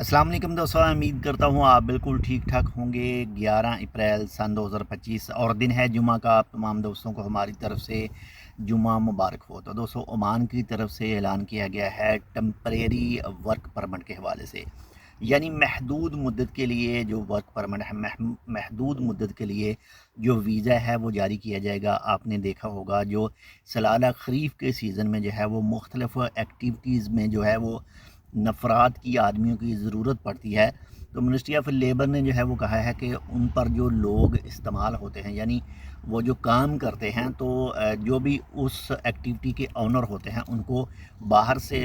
अस्सलाम वालेकुम दोस्तों, उम्मीद करता हूँ आप बिल्कुल ठीक ठाक होंगे। 11 अप्रैल सन 2025 और दिन है जुमा का। आप तमाम दोस्तों को हमारी तरफ से जुमा मुबारक हो। तो दोस्तों, ओमान की तरफ से ऐलान किया गया है टेम्परेरी वर्क परमिट के हवाले से, यानी महदूद मुद्दत के लिए जो वर्क परमिट है, महदूद मुद्दत के लिए जो वीज़ा है वो जारी किया जाएगा। आपने देखा होगा जो सलाना खरीफ के सीज़न में जो है वो मुख्तलिफ एक्टिविटीज़ में जो है वो नफ़रात की, आदमियों की ज़रूरत पड़ती है। तो मिनिस्ट्री ऑफ लेबर ने जो है वो कहा है कि उन पर जो लोग इस्तेमाल होते हैं, यानी वो जो काम करते हैं, तो जो भी उस एक्टिविटी के ऑनर होते हैं उनको बाहर से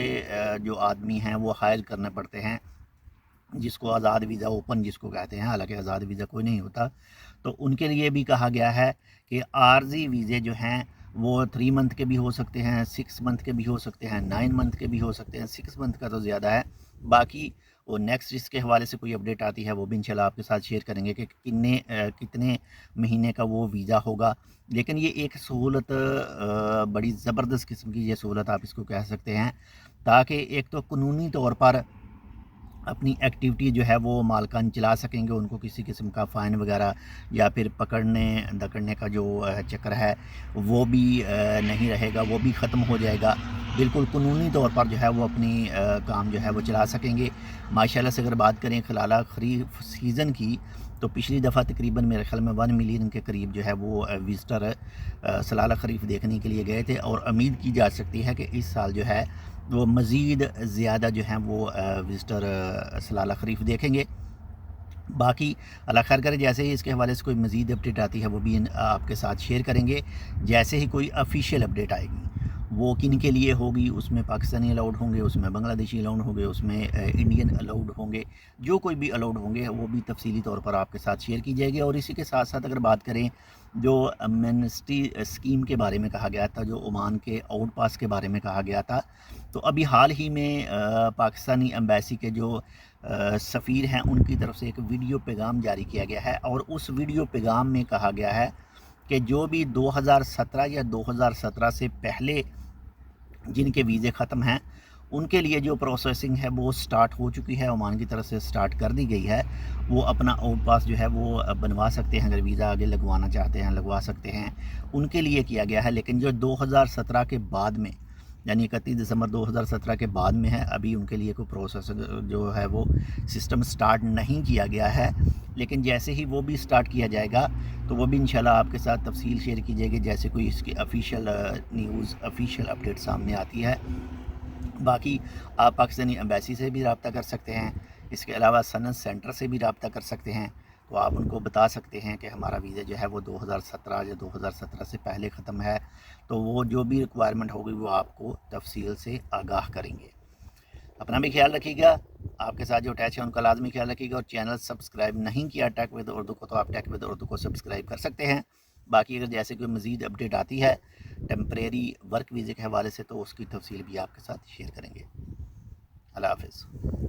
जो आदमी हैं वो हायर करने पड़ते हैं, जिसको आज़ाद वीज़ा ओपन जिसको कहते हैं, हालांकि आज़ाद वीज़ा कोई नहीं होता। तो उनके लिए भी कहा गया है कि आर्जी वीज़े जो हैं वो 3 मंथ के भी हो सकते हैं, 6 मंथ के भी हो सकते हैं, 9 मंथ के भी हो सकते हैं। 6 मंथ का तो ज़्यादा है। बाकी वो नेक्स्ट इसके हवाले से कोई अपडेट आती है वो भी इंशाल्लाह आपके साथ शेयर करेंगे कि कितने महीने का वो वीज़ा होगा। लेकिन ये एक सहूलत, बड़ी ज़बरदस्त किस्म की ये सहूलत आप इसको कह सकते हैं, ताकि एक तो कानूनी तौर पर अपनी एक्टिविटी जो है वो मालकान चला सकेंगे, उनको किसी किस्म का फ़ाइन वगैरह या फिर पकड़ने दकड़ने का जो चक्कर है वो भी नहीं रहेगा, वो भी ख़त्म हो जाएगा। बिल्कुल कानूनी तौर पर जो है वो अपनी काम जो है वो चला सकेंगे। माशाल्लाह से अगर बात करें खलाला खरीफ सीज़न की, तो पिछली दफ़ा तकरीबन मेरे ख्याल में 1 मिलियन के करीब जो है वो विज़िटर सलाला खरीफ देखने के लिए गए थे, और उम्मीद की जा सकती है कि इस साल जो है वो मज़ीद ज़्यादा जो हैं वो विज़िटर सलाला खरीफ देखेंगे। बाकी अल्लाह खैर करे, जैसे ही इसके हवाले से कोई मज़ीद अपडेट आती है वो भी आपके साथ शेयर करेंगे। जैसे ही कोई ऑफिशियल अपडेट आएगी वो किन के लिए होगी, उसमें पाकिस्तानी अलाउड होंगे, उसमें बांग्लादेशी अलाउड होंगे, उसमें इंडियन अलाउड होंगे, जो कोई भी अलाउड होंगे वो भी तफसीली तौर पर आपके साथ शेयर की जाएगी। और इसी के साथ साथ अगर बात करें जो एमनेस्टी स्कीम के बारे में कहा गया था, जो ओमान के आउट पास के बारे में कहा गया था, तो अभी हाल ही में पाकिस्तानी एम्बेसी के जो सफ़ीर हैं उनकी तरफ से एक वीडियो पैगाम जारी किया गया है, और उस वीडियो पैगाम में कहा गया है कि जो भी 2017 या 2017 से पहले जिनके वीज़े ख़त्म हैं उनके लिए जो प्रोसेसिंग है वो स्टार्ट हो चुकी है, ओमान की तरफ से स्टार्ट कर दी गई है। वो अपना आउट पास जो है वो बनवा सकते हैं, अगर वीज़ा आगे लगवाना चाहते हैं लगवा सकते हैं, उनके लिए किया गया है। लेकिन जो 2017 के बाद में, यानी 31 दिसंबर 2017 के बाद में है, अभी उनके लिए कोई प्रोसेस जो है वो सिस्टम स्टार्ट नहीं किया गया है। लेकिन जैसे ही वो भी स्टार्ट किया जाएगा तो वो भी इंशाल्लाह आपके साथ तफसील शेयर की जाएगी, जैसे कोई इसकी ऑफिशियल न्यूज़, ऑफिशियल अपडेट सामने आती है। बाकी आप पाकिस्तानी एम्बेसी से भी रब्ता कर सकते हैं, इसके अलावा सनद सेंटर से भी रब्ता कर सकते हैं। तो आप उनको बता सकते हैं कि हमारा वीज़ा जो है वो 2017 या 2017 से पहले ख़त्म है, तो वो जो भी रिक्वायरमेंट होगी वो आपको तफसील से आगाह करेंगे। अपना भी ख्याल रखिएगा, आपके साथ जो अटैच है उनका लाजमी ख्याल रखिएगा, और चैनल सब्सक्राइब नहीं किया टेक विद उर्दू को, तो आप टेक विद उर्दू को सब्सक्राइब कर सकते हैं। बाकी अगर जैसे कोई मज़ीद अपडेट आती है टेम्परेरी वर्क वीज़े के हवाले से, तो उसकी तफसील भी आपके साथ शेयर करेंगे। अल्लाह हाफ़िज़।